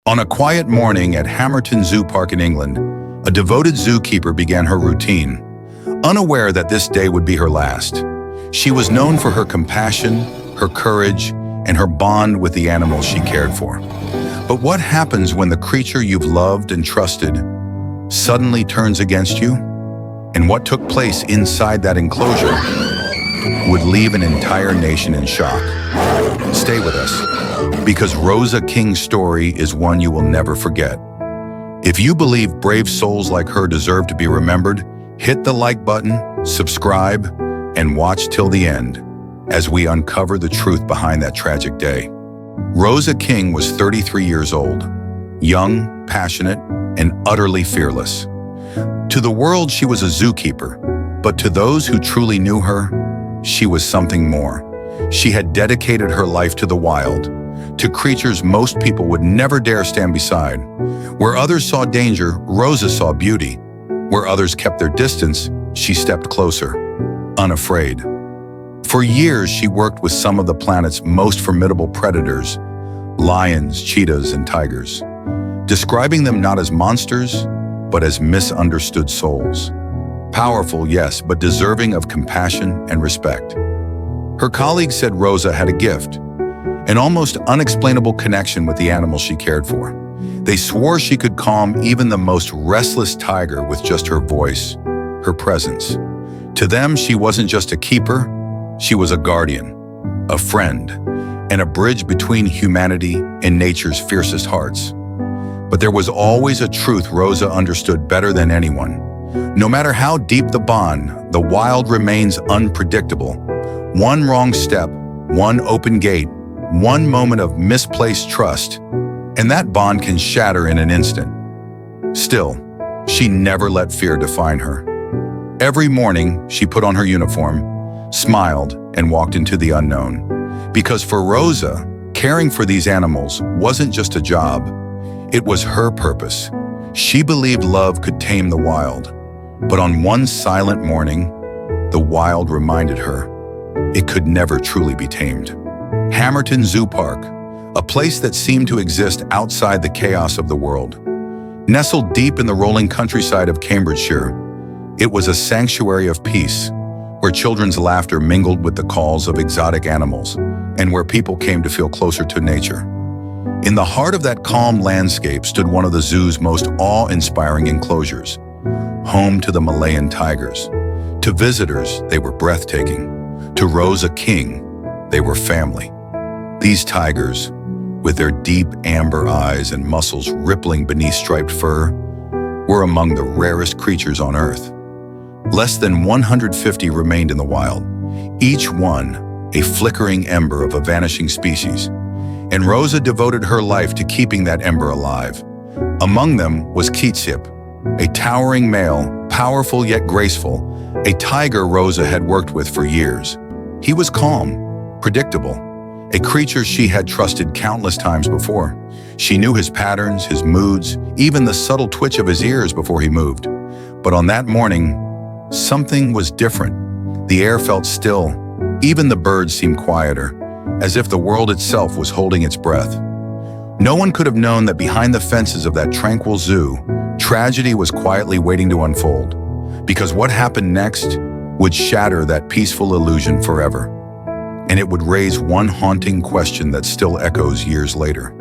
On a quiet morning at Hamerton Zoo Park in England, a devoted zookeeper began her routine, unaware that this day would be her last. She was known for her compassion, her courage, and her bond with the animals she cared for. But what happens when the creature you've loved and trusted suddenly turns against you? And what took place inside that enclosure would leave an entire nation in shock. Stay with us, because Rosa King's story is one you will never forget. If you believe brave souls like her deserve to be remembered, hit the like button, subscribe, and watch till the end as we uncover the truth behind that tragic day. Rosa King was 33 years old, young, passionate, and utterly fearless. To the world, she was a zookeeper, but to those who truly knew her, she was something more. She had dedicated her life to the wild, to creatures most people would never dare stand beside. Where others saw danger, Rosa saw beauty. Where others kept their distance, she stepped closer, unafraid. For years, she worked with some of the planet's most formidable predators, lions, cheetahs, and tigers, describing them not as monsters, but as misunderstood souls. Powerful, yes, but deserving of compassion and respect. Her colleagues said Rosa had a gift, an almost unexplainable connection with the animals she cared for. They swore she could calm even the most restless tiger with just her voice, her presence. To them, she wasn't just a keeper, she was a guardian, a friend, and a bridge between humanity and nature's fiercest hearts. But there was always a truth Rosa understood better than anyone. No matter how deep the bond, the wild remains unpredictable. One wrong step, one open gate, one moment of misplaced trust, and that bond can shatter in an instant. Still, she never let fear define her. Every morning, she put on her uniform, smiled, and walked into the unknown. Because for Rosa, caring for these animals wasn't just a job, it was her purpose. She believed love could tame the wild. But on one silent morning, the wild reminded her it could never truly be tamed. Hamerton Zoo Park, a place that seemed to exist outside the chaos of the world. Nestled deep in the rolling countryside of Cambridgeshire, it was a sanctuary of peace, where children's laughter mingled with the calls of exotic animals, and where people came to feel closer to nature. In the heart of that calm landscape stood one of the zoo's most awe-inspiring enclosures, home to the Malayan tigers. To visitors, they were breathtaking. To Rosa King, they were family. These tigers, with their deep amber eyes and muscles rippling beneath striped fur, were among the rarest creatures on Earth. Less than 150 remained in the wild, each one a flickering ember of a vanishing species, and Rosa devoted her life to keeping that ember alive. Among them was Cicip, a towering male, powerful yet graceful, a tiger Rosa had worked with for years. He was calm, predictable, a creature she had trusted countless times before. She knew his patterns, his moods, even the subtle twitch of his ears before he moved. But on that morning, something was different. The air felt still. Even the birds seemed quieter, as if the world itself was holding its breath. No one could have known that behind the fences of that tranquil zoo, tragedy was quietly waiting to unfold, because what happened next would shatter that peaceful illusion forever. And it would raise one haunting question that still echoes years later.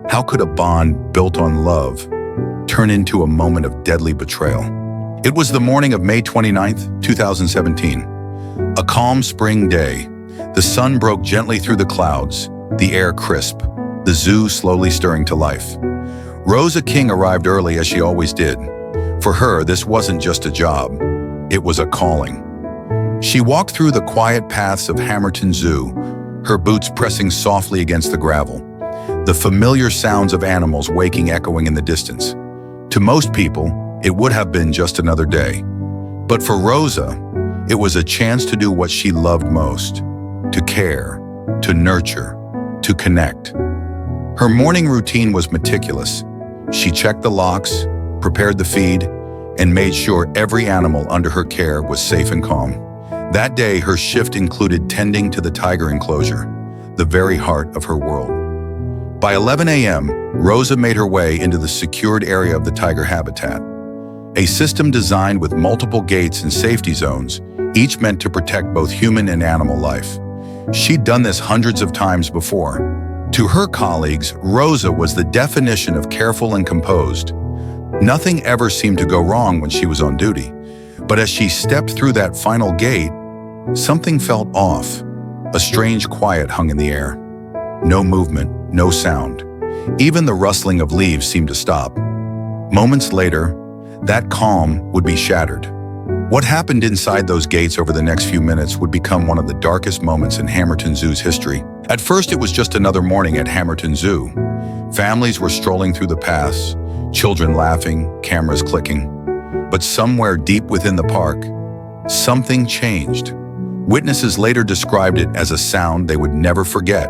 How could a bond built on love turn into a moment of deadly betrayal? It was the morning of May 29th, 2017. A calm spring day. The sun broke gently through the clouds, the air crisp, the zoo slowly stirring to life. Rosa King arrived early as she always did. For her, this wasn't just a job, it was a calling. She walked through the quiet paths of Hamerton Zoo, her boots pressing softly against the gravel, the familiar sounds of animals waking echoing in the distance. To most people, it would have been just another day. But for Rosa, it was a chance to do what she loved most, to care, to nurture, to connect. Her morning routine was meticulous. She checked the locks, prepared the feed, and made sure every animal under her care was safe and calm. That day, her shift included tending to the tiger enclosure, the very heart of her world. By 11 a.m., Rosa made her way into the secured area of the tiger habitat, a system designed with multiple gates and safety zones, each meant to protect both human and animal life. She'd done this hundreds of times before. To her colleagues, Rosa was the definition of careful and composed. Nothing ever seemed to go wrong when she was on duty. But as she stepped through that final gate, something felt off. A strange quiet hung in the air. No movement, no sound. Even the rustling of leaves seemed to stop. Moments later, that calm would be shattered. What happened inside those gates over the next few minutes would become one of the darkest moments in Hamerton Zoo's history. At first, it was just another morning at Hamerton Zoo. Families were strolling through the paths, children laughing, cameras clicking. But somewhere deep within the park, something changed. Witnesses later described it as a sound they would never forget.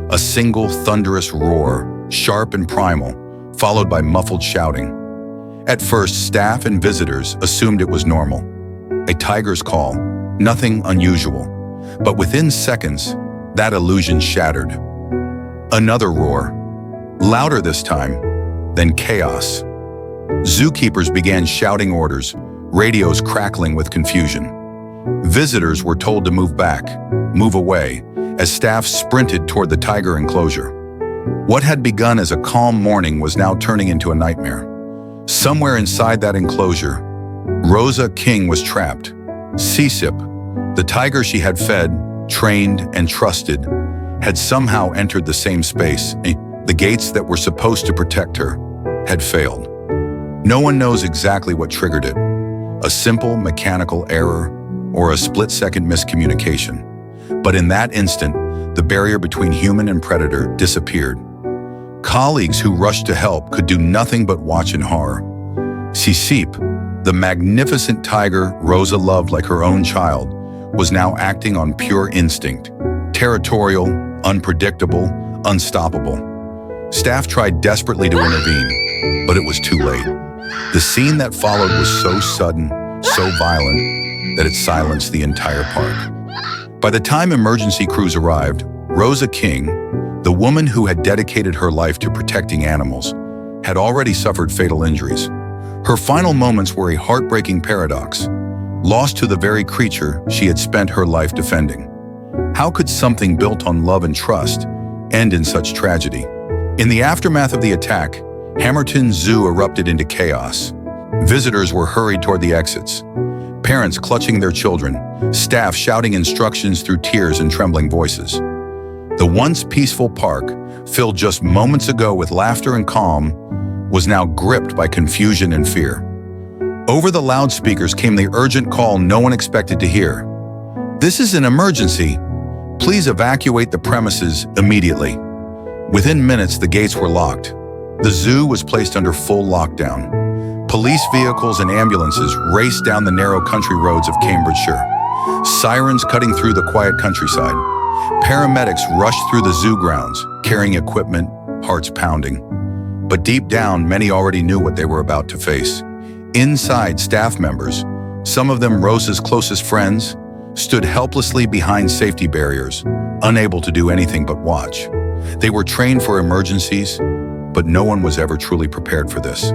A single thunderous roar, sharp and primal, followed by muffled shouting. At first, staff and visitors assumed it was normal. A tiger's call, nothing unusual. But within seconds, that illusion shattered. Another roar, louder this time, then chaos. Zookeepers began shouting orders, radios crackling with confusion. Visitors were told to move back, move away, as staff sprinted toward the tiger enclosure. What had begun as a calm morning was now turning into a nightmare. Somewhere inside that enclosure, Rosa King was trapped. Cicip, the tiger she had fed, trained, and trusted, had somehow entered the same space. The gates that were supposed to protect her had failed. No one knows exactly what triggered it, a simple mechanical error or a split-second miscommunication. But in that instant, the barrier between human and predator disappeared. Colleagues who rushed to help could do nothing but watch in horror. Cicip, the magnificent tiger Rosa loved like her own child, was now acting on pure instinct, territorial, unpredictable, unstoppable. Staff tried desperately to intervene, but it was too late. The scene that followed was so sudden, so violent, that it silenced the entire park. By the time emergency crews arrived, Rosa King, the woman who had dedicated her life to protecting animals, had already suffered fatal injuries. Her final moments were a heartbreaking paradox, lost to the very creature she had spent her life defending. How could something built on love and trust end in such tragedy? In the aftermath of the attack, Hamerton Zoo erupted into chaos. Visitors were hurried toward the exits, parents clutching their children, staff shouting instructions through tears and trembling voices. The once peaceful park, filled just moments ago with laughter and calm, was now gripped by confusion and fear. Over the loudspeakers came the urgent call no one expected to hear. "This is an emergency. Please evacuate the premises immediately." Within minutes, the gates were locked. The zoo was placed under full lockdown. Police vehicles and ambulances raced down the narrow country roads of Cambridgeshire, sirens cutting through the quiet countryside. Paramedics rushed through the zoo grounds, carrying equipment, hearts pounding. But deep down, many already knew what they were about to face. Inside, staff members, some of them Rosa's closest friends, stood helplessly behind safety barriers, unable to do anything but watch. They were trained for emergencies, but no one was ever truly prepared for this.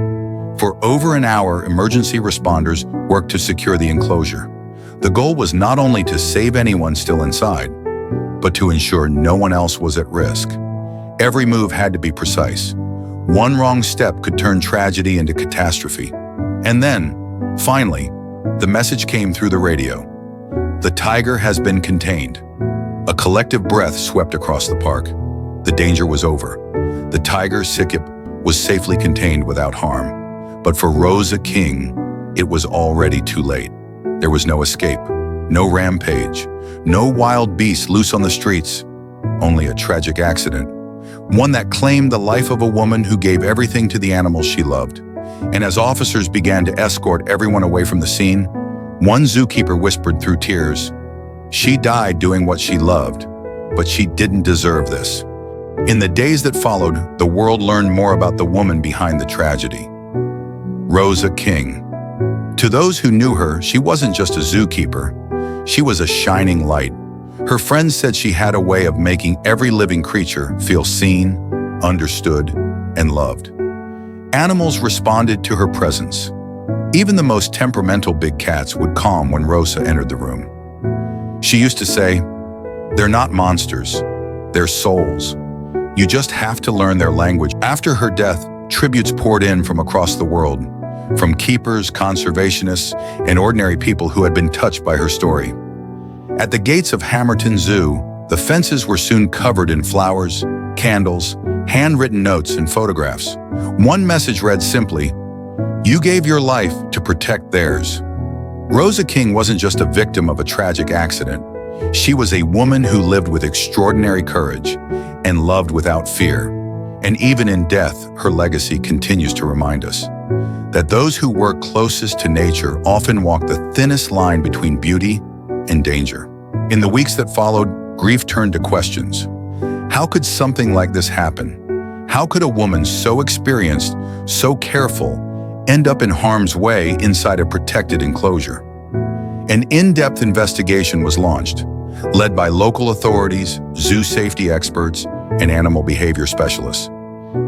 For over an hour, emergency responders worked to secure the enclosure. The goal was not only to save anyone still inside, but to ensure no one else was at risk. Every move had to be precise. One wrong step could turn tragedy into catastrophe. And then, finally, the message came through the radio. The tiger has been contained. A collective breath swept across the park. The danger was over. The tiger, Cicip, was safely contained without harm. But for Rosa King, it was already too late. There was no escape, no rampage, no wild beast loose on the streets, only a tragic accident. One that claimed the life of a woman who gave everything to the animals she loved. And as officers began to escort everyone away from the scene, one zookeeper whispered through tears, "She died doing what she loved, but she didn't deserve this." In the days that followed, the world learned more about the woman behind the tragedy. Rosa King. To those who knew her, she wasn't just a zookeeper. She was a shining light. Her friends said she had a way of making every living creature feel seen, understood, and loved. Animals responded to her presence. Even the most temperamental big cats would calm when Rosa entered the room. She used to say, "They're not monsters, they're souls. You just have to learn their language." After her death, tributes poured in from across the world, from keepers, conservationists, and ordinary people who had been touched by her story. At the gates of Hamerton Zoo, the fences were soon covered in flowers, candles, handwritten notes, and photographs. One message read simply, "You gave your life to protect theirs." Rosa King wasn't just a victim of a tragic accident. She was a woman who lived with extraordinary courage and loved without fear. And even in death, her legacy continues to remind us that those who work closest to nature often walk the thinnest line between beauty and danger. In the weeks that followed, grief turned to questions. How could something like this happen? How could a woman so experienced, so careful, end up in harm's way inside a protected enclosure? An in-depth investigation was launched, led by local authorities, zoo safety experts, and animal behavior specialists.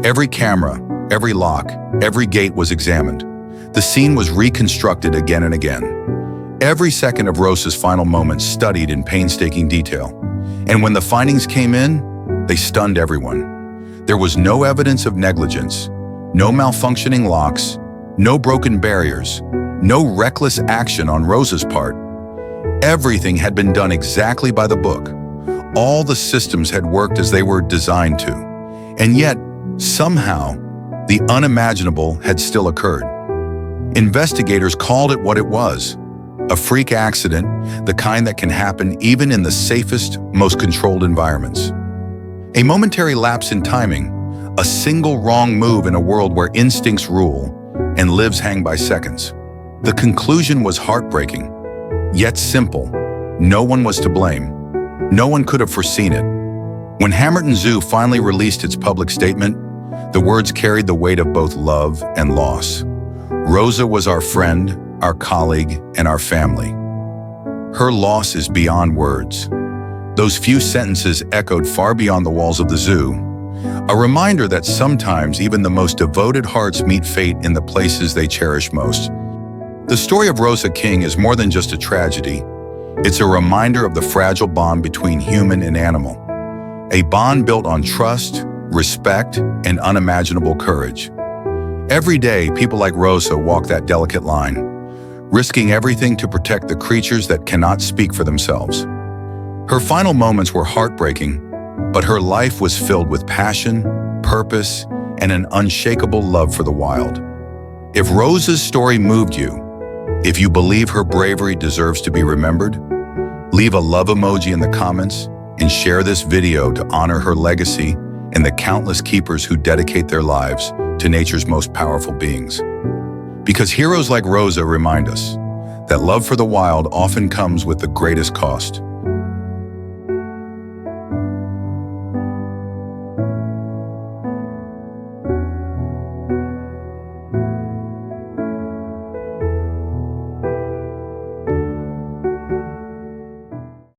Every camera, every lock, every gate was examined. The scene was reconstructed again and again. Every second of Rosa's final moments studied in painstaking detail. And when the findings came in, they stunned everyone. There was no evidence of negligence, no malfunctioning locks, no broken barriers, no reckless action on Rosa's part. Everything had been done exactly by the book. All the systems had worked as they were designed to. And yet, somehow, the unimaginable had still occurred. Investigators called it what it was: a freak accident, the kind that can happen even in the safest, most controlled environments. A momentary lapse in timing, a single wrong move in a world where instincts rule and lives hang by seconds. The conclusion was heartbreaking, yet simple. No one was to blame. No one could have foreseen it. When Hamerton Zoo finally released its public statement, the words carried the weight of both love and loss. Rosa was our friend, our colleague, and our family. Her loss is beyond words. Those few sentences echoed far beyond the walls of the zoo, a reminder that sometimes even the most devoted hearts meet fate in the places they cherish most. The story of Rosa King is more than just a tragedy. It's a reminder of the fragile bond between human and animal, a bond built on trust, respect, and unimaginable courage. Every day, people like Rosa walk that delicate line, risking everything to protect the creatures that cannot speak for themselves. Her final moments were heartbreaking, but her life was filled with passion, purpose, and an unshakable love for the wild. If Rosa's story moved you, if you believe her bravery deserves to be remembered, leave a love emoji in the comments and share this video to honor her legacy and the countless keepers who dedicate their lives to nature's most powerful beings. Because heroes like Rosa remind us that love for the wild often comes with the greatest cost.